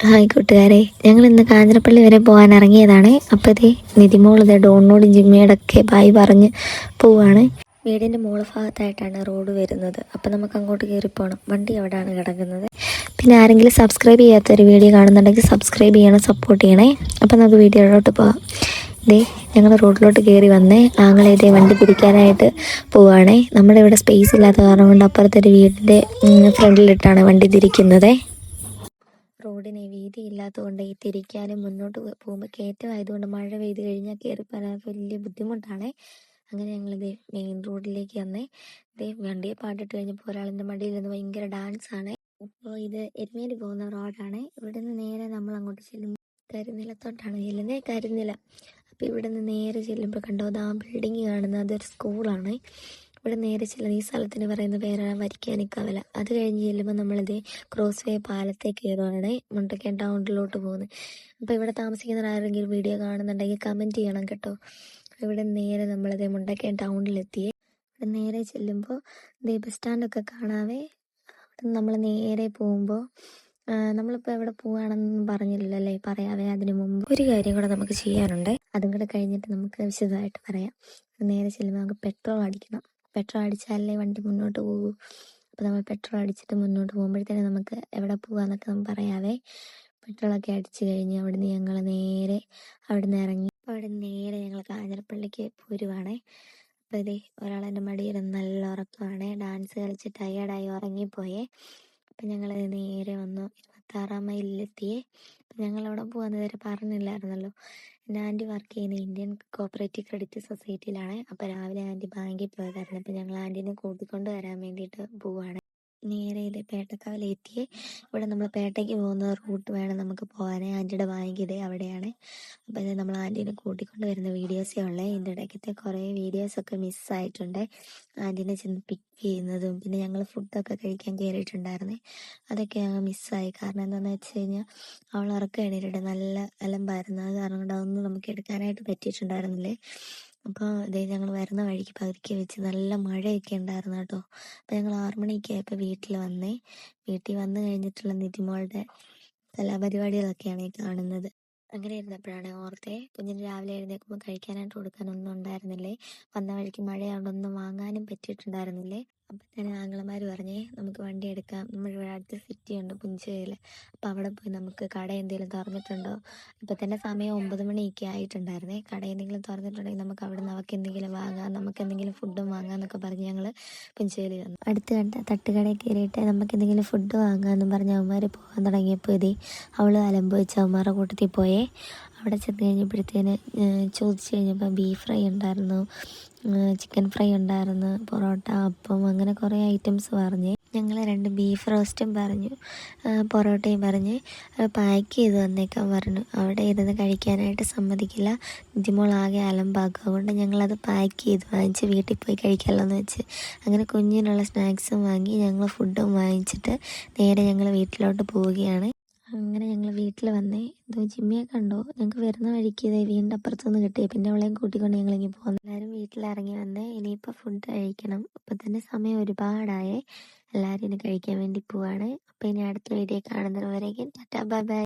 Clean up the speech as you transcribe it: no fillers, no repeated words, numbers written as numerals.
Hi കൂട്ടുകാരെ, ഞങ്ങൾ ഇന്ന് കാഞ്ഞിരപ്പള്ളി വരെ പോകാൻ ഇറങ്ങിയതാണ്. അപ്പോൾ ഇതേ നിതിമോളിതേ ഡോണിനോടും ജിമ്മിയോടൊക്കെ ബായ് പറഞ്ഞ് പോവാണ്. വീടിൻ്റെ മോള് ഭാഗത്തായിട്ടാണ് റോഡ് വരുന്നത്. അപ്പോൾ നമുക്ക് അങ്ങോട്ട് കയറിപ്പോകണം. വണ്ടി അവിടെയാണ് കിടക്കുന്നത്. പിന്നെ ആരെങ്കിലും സബ്സ്ക്രൈബ് ചെയ്യാത്തൊരു വീഡിയോ കാണുന്നുണ്ടെങ്കിൽ സബ്സ്ക്രൈബ് ചെയ്യണം, സപ്പോർട്ട് ചെയ്യണേ. അപ്പോൾ നമുക്ക് വീഡിയോയിലോട്ട് പോകാം. ഇതേ ഞങ്ങൾ റോഡിലോട്ട് കയറി വന്നേ. ആങ്ങളെ ഇതേ വണ്ടി തിരിക്കാനായിട്ട് പോവുകയാണേ. നമ്മുടെ ഇവിടെ സ്പേസ് ഇല്ലാത്ത കാരണം കൊണ്ട് അപ്പുറത്തൊരു വീടിൻ്റെ ഫ്രണ്ടിലിട്ടാണ് വണ്ടി തിരിക്കുന്നത്. റോഡിന് വീതി ഇല്ലാത്തതുകൊണ്ട് ഈ തിരിക്കാനും മുന്നോട്ട് പോകുമ്പോൾ കയറ്റമായതുകൊണ്ട് മഴ പെയ്ത് കഴിഞ്ഞാൽ കയറി പോരാൻ വലിയ ബുദ്ധിമുട്ടാണ്. അങ്ങനെ ഞങ്ങളിത് മെയിൻ റോഡിലേക്ക് വന്നേ. ഇത് വണ്ടിയെ പാട്ടിട്ട് കഴിഞ്ഞപ്പോൾ ഒരാളിൻ്റെ മടിയിൽ നിന്ന് ഭയങ്കര ഡാൻസാണ്. അപ്പോൾ ഇത് എരുമേലി പോകുന്ന റോഡാണ്. ഇവിടെ നിന്ന് നേരെ നമ്മൾ അങ്ങോട്ട് ചെല്ലുമ്പോൾ കരിനിലത്തോട്ടാണ് ചെല്ലുന്നത്. കരിനില. അപ്പോൾ ഇവിടെ നിന്ന് നേരെ ചെല്ലുമ്പോൾ കണ്ടോ, ആ ബിൽഡിങ് കാണുന്നത് അതൊരു സ്കൂളാണ്. ഇവിടെ നേരെ ചെല്ലുന്ന ഈ സ്ഥലത്തിന് പറയുന്ന പേരാണ് വരിക്കാനിക്കവല. അത് കഴിഞ്ഞ് ചെല്ലുമ്പോൾ നമ്മളിത് ക്രോസ് വേ പാലത്തേക്ക് കയറുവാണ് മുണ്ടക്കയം ടൗണിലോട്ട് പോകുന്നത്. അപ്പോൾ ഇവിടെ താമസിക്കുന്ന ആരെങ്കിലും വീഡിയോ കാണുന്നുണ്ടെങ്കിൽ കമൻറ്റ് ചെയ്യണം കേട്ടോ. ഇവിടെ നേരെ നമ്മളിത് മുണ്ടക്കയം ടൗണിലെത്തിയേ. ഇവിടെ നേരെ ചെല്ലുമ്പോൾ ഇതേ ബസ് സ്റ്റാൻഡൊക്കെ കാണാവേ. അവിടെ നമ്മൾ നേരെ പോകുമ്പോൾ നമ്മളിപ്പോൾ എവിടെ പോവുകയാണെന്ന് പറഞ്ഞില്ലല്ലേ, പറയാവേ. അതിന് മുമ്പ് ഒരു കാര്യം കൂടെ നമുക്ക് ചെയ്യാനുണ്ട്. അതും കൂടെ കഴിഞ്ഞിട്ട് നമുക്ക് വിശദമായിട്ട് പറയാം. നേരെ ചെല്ലുമ്പോൾ നമുക്ക് പെട്രോൾ അടിക്കണം. പെട്രോൾ അടിച്ചാലേ വണ്ടി മുന്നോട്ട് പോകൂ. അപ്പോൾ നമ്മൾ പെട്രോൾ അടിച്ചിട്ട് മുന്നോട്ട് പോകുമ്പോഴത്തേനും നമുക്ക് എവിടെ പോകാമെന്നൊക്കെ നമുക്ക് പറയാവേ. പെട്രോളൊക്കെ അടിച്ച് കഴിഞ്ഞ് അവിടുന്ന് ഞങ്ങൾ നേരെ അവിടുന്ന് ഇറങ്ങി. അവിടെ നേരെ ഞങ്ങൾ കാഞ്ഞിരപ്പള്ളിക്ക് പോരുവാണേ. അപ്പോൾ ഇതേ ഒരാളെൻ്റെ മടിയിൽ നല്ല ഉറക്കമാണ്. ഡാൻസ് കളിച്ച് ടയേർഡായി ഉറങ്ങിപ്പോയേ. അപ്പം ഞങ്ങൾ നേരെ വന്നു 26-ാം മൈലിലെത്തിയേ. അപ്പം ഞങ്ങളവിടെ പോകാൻ വരെ പറഞ്ഞില്ലായിരുന്നല്ലോ. എൻ്റെ ആൻറ്റി വർക്ക് ചെയ്യുന്ന ഇന്ത്യൻ കോപ്പറേറ്റീവ് ക്രെഡിറ്റ് സൊസൈറ്റിയിലാണ്. അപ്പോൾ രാവിലെ ആൻറ്റി ബാങ്കിൽ പോയതായിരുന്നു. അപ്പോൾ ഞങ്ങൾ ആൻറ്റീനെ കൂട്ടിക്കൊണ്ട് വരാൻ വേണ്ടിയിട്ട് പോവുകയാണ്. നേരെ ഇത് പേട്ടക്കവല എത്തിയേ. ഇവിടെ നമ്മൾ പേട്ടയ്ക്ക് പോകുന്ന റൂട്ട് വേണം നമുക്ക് പോകാൻ. ആൻറ്റിയുടെ ബാങ്ക് ഇതേ അവിടെയാണ്. അപ്പോൾ ഇത് നമ്മൾ ആൻറ്റീനെ കൂട്ടിക്കൊണ്ട് വരുന്ന വീഡിയോസേ ഉള്ളേ. ഇതിൻ്റെ ഇടയ്ക്കത്തെ കുറേ വീഡിയോസൊക്കെ മിസ്സായിട്ടുണ്ട്. ആൻറ്റീനെ ചെന്ന് പിക്ക് ചെയ്യുന്നതും പിന്നെ ഞങ്ങൾ ഫുഡൊക്കെ കഴിക്കാൻ കയറിയിട്ടുണ്ടായിരുന്നേ. അതൊക്കെ ഞങ്ങൾ മിസ്സായി. കാരണം എന്താണെന്ന് വെച്ച് കഴിഞ്ഞാൽ അവൾ ഉറക്കം എണീറ്റിട്ട് നല്ല അലമ്പായിരുന്നു. അത് കാരണം കൊണ്ട് അതൊന്നും നമുക്ക് എടുക്കാനായിട്ട് പറ്റിയിട്ടുണ്ടായിരുന്നില്ലേ. അപ്പോൾ ഇതേ ഞങ്ങൾ വരുന്ന വഴിക്ക് പതുക്കെ വെച്ച് നല്ല മഴയൊക്കെ ഉണ്ടായിരുന്നു കേട്ടോ. അപ്പോൾ ഞങ്ങൾ 6 മണിയൊക്കെ ആയപ്പോൾ വീട്ടിൽ വന്നേ. വീട്ടിൽ വന്നു കഴിഞ്ഞിട്ടുള്ള നിതിമോളുടെ കലാപരിപാടികളൊക്കെയാണ് ഈ കാണുന്നത്. അങ്ങനെ ഇരുന്നപ്പോഴാണ് ഓർത്തേ, കുഞ്ഞിന് രാവിലെ എഴുന്നേൽക്കുമ്പോൾ കഴിക്കാനായിട്ട് കൊടുക്കാനൊന്നും ഉണ്ടായിരുന്നില്ലേ. വന്ന വഴിക്ക് മഴയാണ്ടൊന്നും വാങ്ങാനും പറ്റിയിട്ടുണ്ടായിരുന്നില്ലേ. അപ്പം തന്നെ ആങ്ങളമാർ പറഞ്ഞേ നമുക്ക് വണ്ടി എടുക്കാം, നമ്മളിവിടെ അടുത്ത് സിറ്റി ഉണ്ട് പുഞ്ചയിൽ. അപ്പം അവിടെ പോയി നമുക്ക് കട എന്തെങ്കിലും തുറന്നിട്ടുണ്ടോ. ഇപ്പം തന്നെ സമയം 9 മണിയൊക്കെ ആയിട്ടുണ്ടായിരുന്നേ. കട എന്തെങ്കിലും തുറന്നിട്ടുണ്ടെങ്കിൽ നമുക്ക് അവിടെ നിന്ന് അവർക്ക് എന്തെങ്കിലും വാങ്ങാം, നമുക്ക് എന്തെങ്കിലും ഫുഡും വാങ്ങാമെന്നൊക്കെ പറഞ്ഞ് ഞങ്ങൾ പുഞ്ചയിൽ വന്നു. അടുത്ത് കണ്ട തട്ടുകടയിൽ കയറിയിട്ട് നമുക്ക് എന്തെങ്കിലും ഫുഡ് വാങ്ങാമെന്നും പറഞ്ഞ് അവന്മാർ പോകാൻ തുടങ്ങിയപ്പോൾ ഇതേ അവൾ അലമ്പ് വെച്ച് അവന്മാരുടെ കൂട്ടത്തിൽ പോയേ. അവിടെ ചെന്ന് കഴിഞ്ഞപ്പോഴത്തേന് ചോദിച്ചു കഴിഞ്ഞപ്പോൾ ബീഫ് ഫ്രൈ ഉണ്ടായിരുന്നു, ചിക്കൻ ഫ്രൈ ഉണ്ടായിരുന്നു, പൊറോട്ട, അപ്പം, അങ്ങനെ കുറേ ഐറ്റംസ് പറഞ്ഞ്. ഞങ്ങൾ 2 ബീഫ് റോസ്റ്റും പറഞ്ഞു, പൊറോട്ടയും പറഞ്ഞ് പാക്ക് ചെയ്ത് വന്നേക്കാൻ പറഞ്ഞു. അവിടെ ഇരുന്ന് കഴിക്കാനായിട്ട് സമ്മതിക്കില്ല. നിതിമോൾ ആകെ അലമ്പാക്കും. അതുകൊണ്ട് ഞങ്ങളത് പാക്ക് ചെയ്ത് വാങ്ങിച്ച് വീട്ടിൽ പോയി കഴിക്കാമല്ലോ എന്ന് വെച്ച് അങ്ങനെ കുഞ്ഞിനുള്ള സ്നാക്സും വാങ്ങി ഞങ്ങൾ ഫുഡും വാങ്ങിച്ചിട്ട് നേരെ ഞങ്ങൾ വീട്ടിലോട്ട് പോവുകയാണ്. അങ്ങനെ ഞങ്ങൾ വീട്ടിൽ വന്നേ. എന്തോ ജിമ്മിയെ കണ്ടോ, ഞങ്ങൾക്ക് വരുന്ന വഴിക്ക് ഇതേ വീടിൻ്റെ അപ്പുറത്തുനിന്ന് കിട്ടിയേ. പിന്നെ അവളെയും കൂട്ടിക്കൊണ്ട് ഞങ്ങളിങ്ങി പോകുന്നു. എല്ലാവരും വീട്ടിലിറങ്ങി വന്നേ. ഇനിയിപ്പോൾ ഫുഡ് കഴിക്കണം. ഇപ്പം തന്നെ സമയം ഒരുപാടായേ. എല്ലാവരും ഇനി കഴിക്കാൻ വേണ്ടി പോവാണ്. അപ്പോൾ ഇനി അടുത്ത വീഡിയോ കാണുന്നവരേക്കും ടാറ്റാ ബൈ ബൈ.